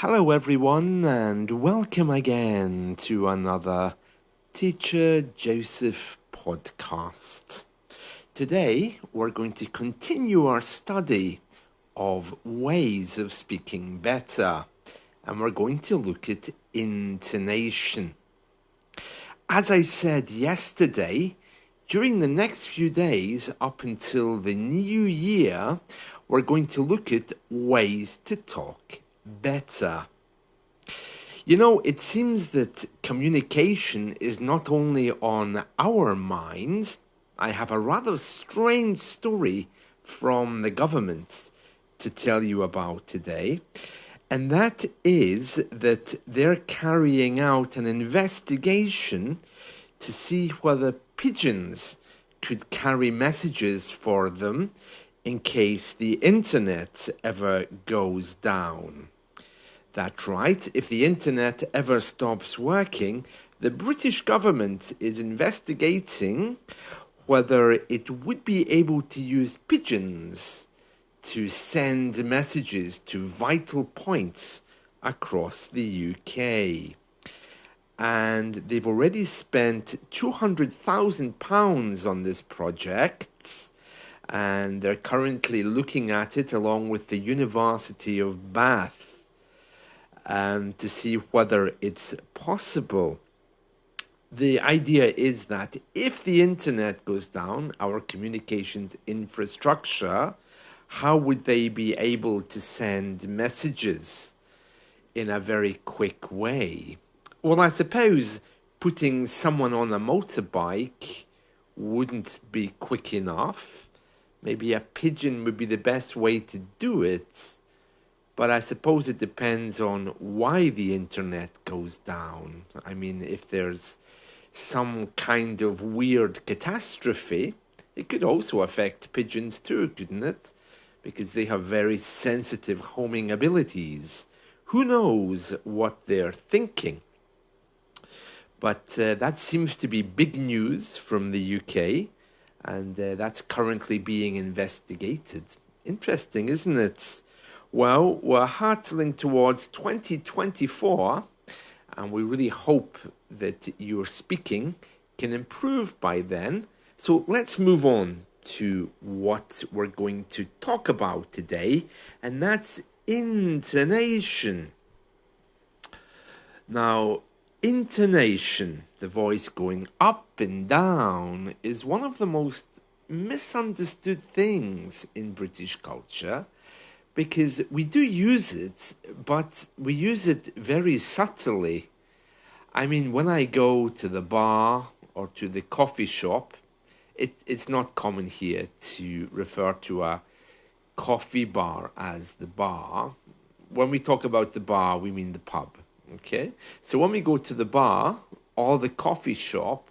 Hello, everyone, and welcome again to another Teacher Joseph podcast. Today, we're going to continue our study of ways of speaking better, and we're going to look at intonation. As I said yesterday, during the next few days up until the new year, we're going to look at ways to talk better. You know, it seems that communication is not only on our minds. I have a rather strange story from the government to tell you about today, and that is that they're carrying out an investigation to see whether pigeons could carry messages for them in case the internet ever goes down. That's right, if the internet ever stops working, the British government is investigating whether it would be able to use pigeons to send messages to vital points across the UK. And they've already spent £200,000 on this project, and they're currently looking at it along with the University of Bath to see whether it's possible. The idea is that if the internet goes down, our communications infrastructure, how would they be able to send messages in a very quick way? Well, I suppose putting someone on a motorbike wouldn't be quick enough. Maybe a pigeon would be the best way to do it. But I suppose it depends on why the internet goes down. I mean, if there's some kind of weird catastrophe, it could also affect pigeons too, couldn't it? Because they have very sensitive homing abilities. Who knows what they're thinking? But that seems to be big news from the UK, and that's currently being investigated. Interesting, isn't it? Well, we're hurtling towards 2024, and we really hope that your speaking can improve by then. So let's move on to what we're going to talk about today, and that's intonation. Now, intonation, the voice going up and down, is one of the most misunderstood things in British culture, because we do use it, but we use it very subtly. I mean, when I go to the bar or to the coffee shop, it's not common here to refer to a coffee bar as the bar. When we talk about the bar, we mean the pub, okay? So when we go to the bar or the coffee shop,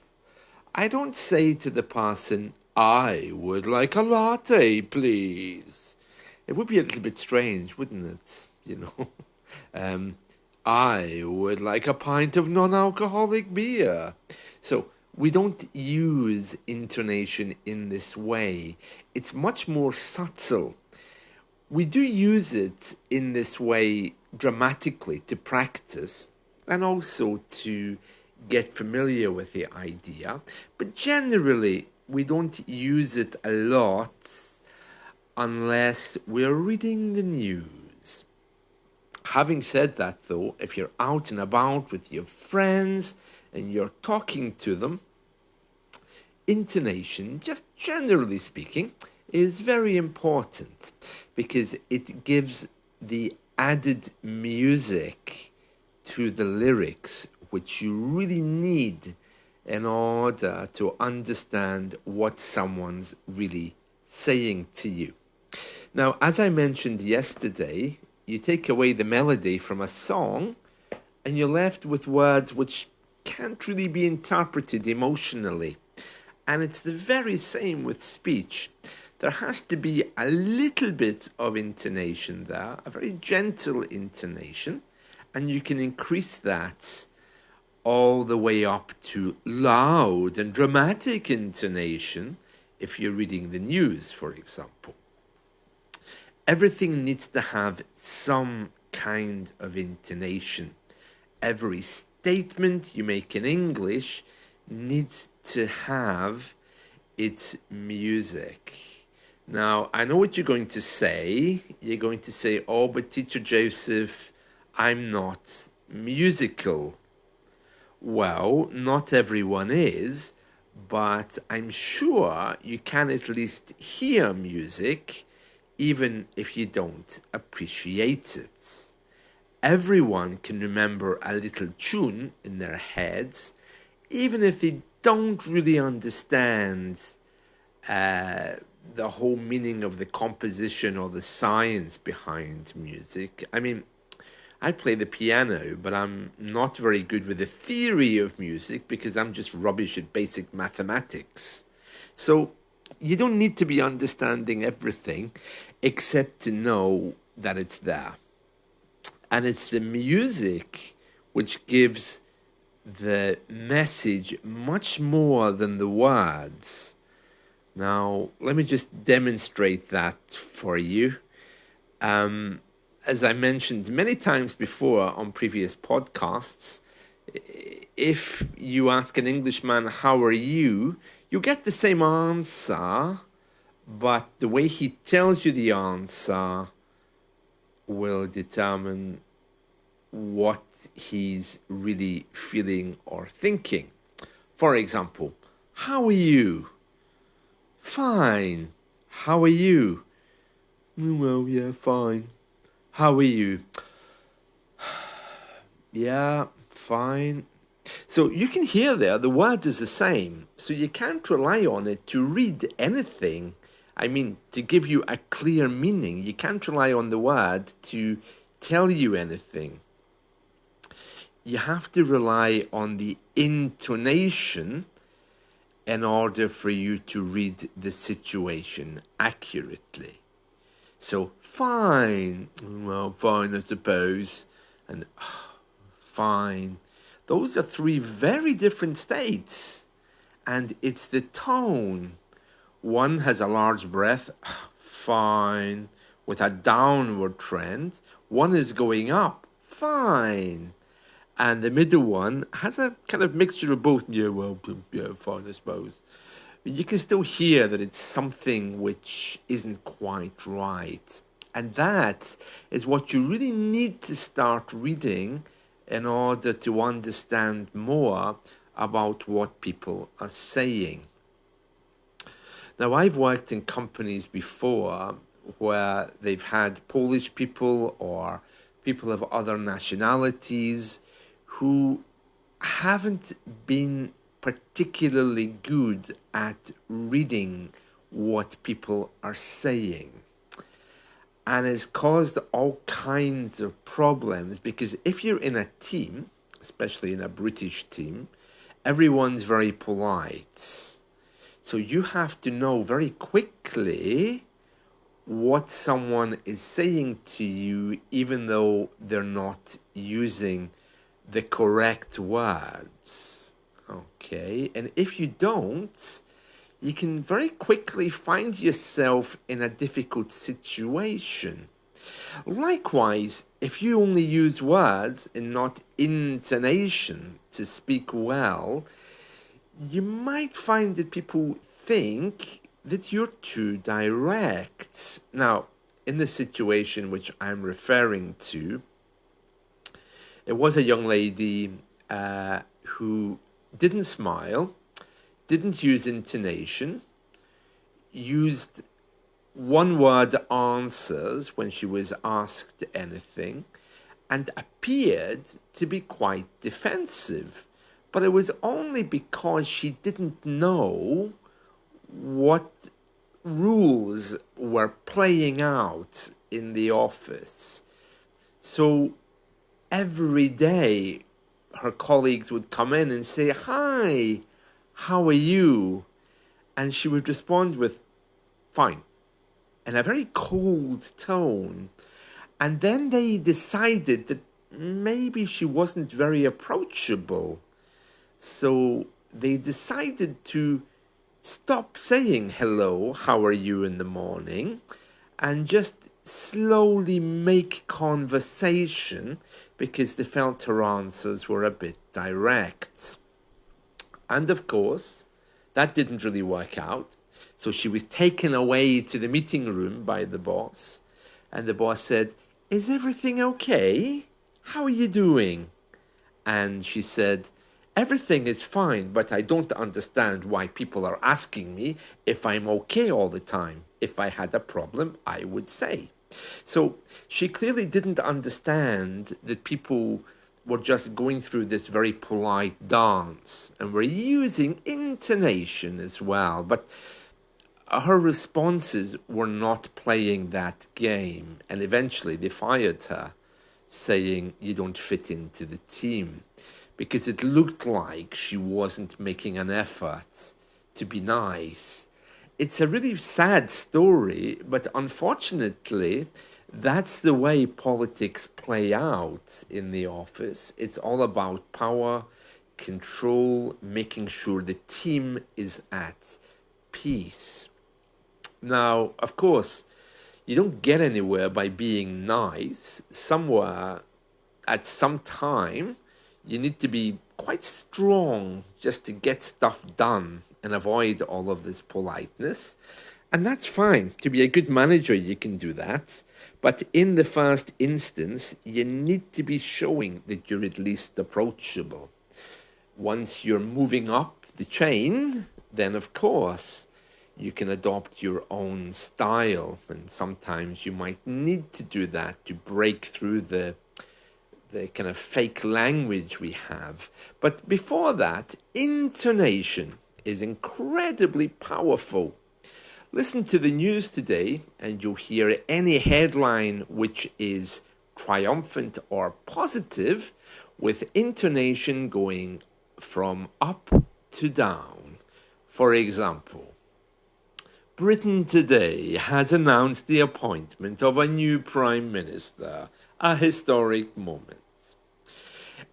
I don't say to the person, "I would like a latte, please." It would be a little bit strange, wouldn't it? I would like a pint of non-alcoholic beer. So we don't use intonation in this way. It's much more subtle. We do use it in this way dramatically to practice and also to get familiar with the idea. But generally, we don't use it a lot unless we're reading the news. Having said that, though, if you're out and about with your friends and you're talking to them, intonation, just generally speaking, is very important because it gives the added music to the lyrics, which you really need in order to understand what someone's really saying to you. Now, as I mentioned yesterday, you take away the melody from a song and you're left with words which can't really be interpreted emotionally. And it's the very same with speech. There has to be a little bit of intonation there, a very gentle intonation, and you can increase that all the way up to loud and dramatic intonation if you're reading the news, for example. Everything needs to have some kind of intonation. Every statement you make in English needs to have its music. Now, I know what you're going to say. You're going to say, oh, but Teacher Joseph, I'm not musical. Well, not everyone is, but I'm sure you can at least hear music, even if you don't appreciate it. Everyone can remember a little tune in their heads, even if they don't really understand the whole meaning of the composition or the science behind music. I mean, I play the piano, but I'm not very good with the theory of music because I'm just rubbish at basic mathematics. So you don't need to be understanding everything except to know that it's there. And it's the music which gives the message much more than the words. Now, let me just demonstrate that for you. As I mentioned many times before on previous podcasts, if you ask an Englishman, how are you? You get the same answer, but the way he tells you the answer will determine what he's really feeling or thinking. For example, how are you? Fine. How are you? Well, yeah, fine. How are you? Yeah, fine. So you can hear there the word is the same. So you can't rely on it to read anything. I mean, to give you a clear meaning. You can't rely on the word to tell you anything. You have to rely on the intonation in order for you to read the situation accurately. So, fine. Well, fine, I suppose. And fine. Those are three very different states. And it's the tone. One has a large breath, fine, with a downward trend. One is going up, fine. And the middle one has a kind of mixture of both. Yeah, well, yeah, fine, I suppose. But you can still hear that it's something which isn't quite right. And that is what you really need to start reading in order to understand more about what people are saying. Now, I've worked in companies before where they've had Polish people or people of other nationalities who haven't been particularly good at reading what people are saying. And it's caused all kinds of problems because if you're in a team, especially in a British team, everyone's very polite. So you have to know very quickly what someone is saying to you, even though they're not using the correct words. Okay, and if you don't, you can very quickly find yourself in a difficult situation. Likewise, if you only use words and not intonation to speak well, you might find that people think that you're too direct. Now, in the situation which I'm referring to, it was a young lady who didn't smile, didn't use intonation, used one word answers when she was asked anything, and appeared to be quite defensive. But it was only because she didn't know what rules were playing out in the office. So every day, her colleagues would come in and say, "Hi, how are you?" And she would respond with, "Fine," in a very cold tone. And then they decided that maybe she wasn't very approachable. So they decided to stop saying hello, how are you in the morning, and just slowly make conversation because they felt her answers were a bit direct. And of course, that didn't really work out. So she was taken away to the meeting room by the boss. And the boss said, "Is everything okay? How are you doing?" And she said, "Everything is fine, but I don't understand why people are asking me if I'm okay all the time. If I had a problem, I would say." So she clearly didn't understand that people were just going through this very polite dance and were using intonation as well. But her responses were not playing that game. And eventually they fired her, saying, "You don't fit into the team," because it looked like she wasn't making an effort to be nice. It's a really sad story, but unfortunately, that's the way politics play out in the office. It's all about power, control, making sure the team is at peace. Now, of course, you don't get anywhere by being nice. Somewhere, at some time, you need to be quite strong just to get stuff done and avoid all of this politeness. And that's fine. To be a good manager, you can do that. But in the first instance, you need to be showing that you're at least approachable. Once you're moving up the chain, then of course you can adopt your own style. And sometimes you might need to do that to break through the kind of fake language we have. But before that, intonation is incredibly powerful. Listen to the news today, and you'll hear any headline which is triumphant or positive, with intonation going from up to down. For example, Britain today has announced the appointment of a new Prime Minister, a historic moment.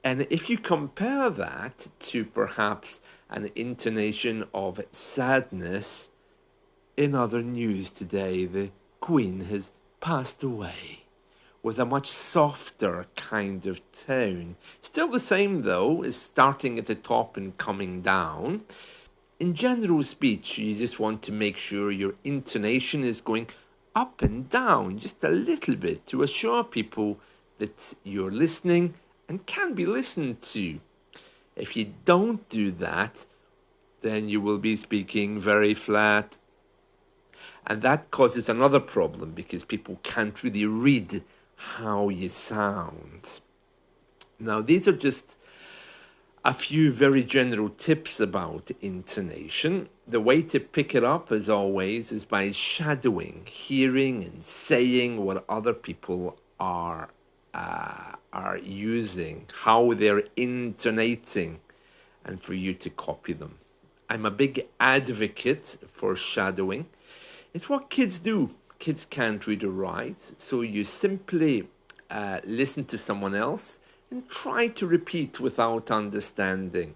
And if you compare that to perhaps an intonation of sadness, in other news today, the Queen has passed away with a much softer kind of tone. Still the same, though, is starting at the top and coming down. In general speech, you just want to make sure your intonation is going up and down just a little bit to assure people that you're listening and can be listened to. If you don't do that, then you will be speaking very flat. And that causes another problem because people can't really read how you sound. Now, these are just a few very general tips about intonation. The way to pick it up, as always, is by shadowing, hearing and saying what other people are using, how they're intonating, and for you to copy them. I'm a big advocate for shadowing. It's what kids do. Kids can't read or write, so you simply listen to someone else and try to repeat without understanding.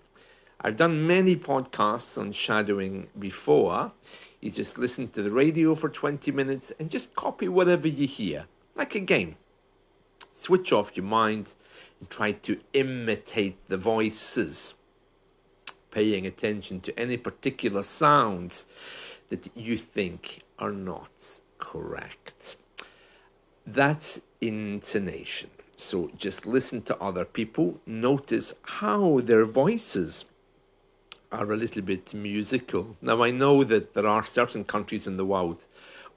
I've done many podcasts on shadowing before. You just listen to the radio for 20 minutes and just copy whatever you hear, like a game. Switch off your mind and try to imitate the voices, paying attention to any particular sounds that you think are not correct. That's intonation. So just listen to other people, notice how their voices are a little bit musical. Now, I know that there are certain countries in the world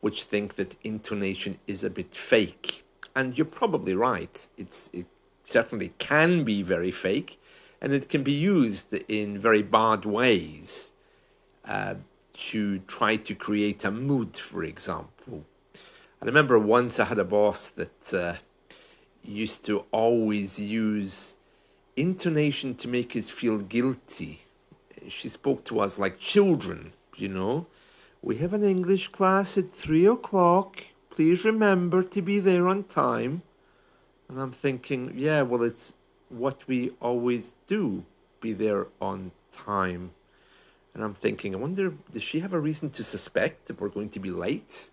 which think that intonation is a bit fake. And you're probably right. It certainly can be very fake, and it can be used in very bad ways to try to create a mood, for example. I remember once I had a boss that used to always use intonation to make us feel guilty. She spoke to us like children, you know. "We have an English class at 3 o'clock. Please remember to be there on time." And I'm thinking, yeah, well, it's what we always do, be there on time. And I'm thinking, I wonder, does she have a reason to suspect that we're going to be late?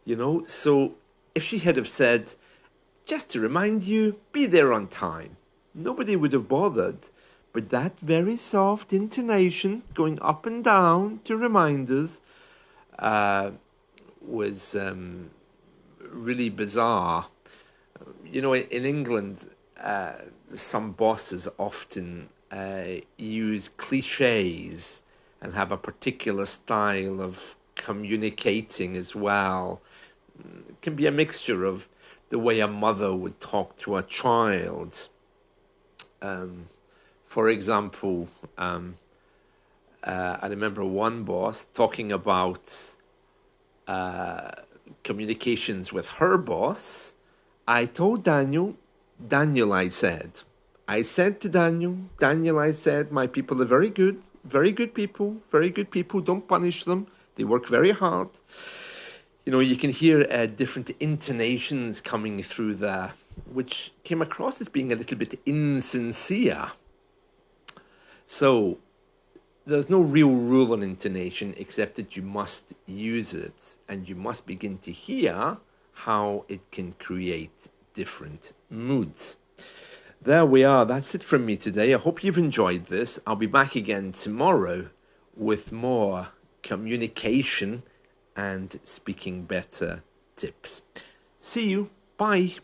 You know, so if she had have said, just to remind you, be there on time, nobody would have bothered. But that very soft intonation going up and down to remind us was really bizarre. You know, in England, some bosses often use cliches and have a particular style of communicating as well. It can be a mixture of the way a mother would talk to a child. For example, I remember one boss talking about communications with her boss. I told Daniel, I said to Daniel, I said, my people are very good people, don't punish them, they work very hard. You know, you can hear different intonations coming through there, which came across as being a little bit insincere. So there's no real rule on intonation except that you must use it and you must begin to hear how it can create different moods. There we are. That's it from me today. I hope you've enjoyed this. I'll be back again tomorrow with more communication and speaking better tips. See you. Bye.